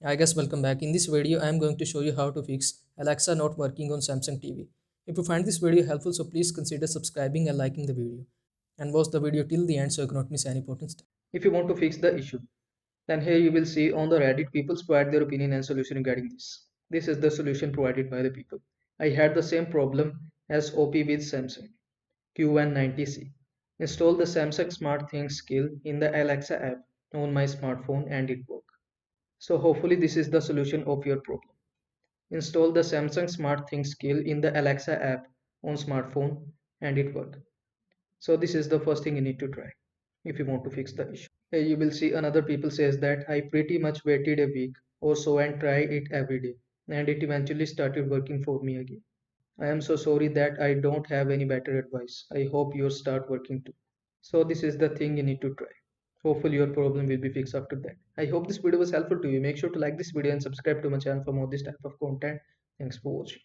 I guess welcome back. In this video, I am going to show you how to fix Alexa not working on Samsung TV. If you find this video helpful, so please consider subscribing and liking the video. And watch the video till the end so you cannot miss any important step. If you want to fix the issue, then here you will see on the Reddit people provide their opinion and solution regarding this. This is the solution provided by the people. I had the same problem as OP with Samsung Q190C. Install the Samsung Smart Things skill in the Alexa app on my smartphone and it worked. So hopefully this is the solution of your problem. Install the Samsung Smart Things skill in the Alexa app on smartphone and it works. So this is the first thing you need to try if you want to fix the issue. Here you will see another people says that I pretty much waited a week or so and try it every day and it eventually started working for me again. I am so sorry that I don't have any better advice. I hope yours start working too. So this is the thing you need to try. Hopefully your problem will be fixed after that. I hope this video was helpful to you. Make sure to like this video and subscribe to my channel for more this type of content. Thanks for watching.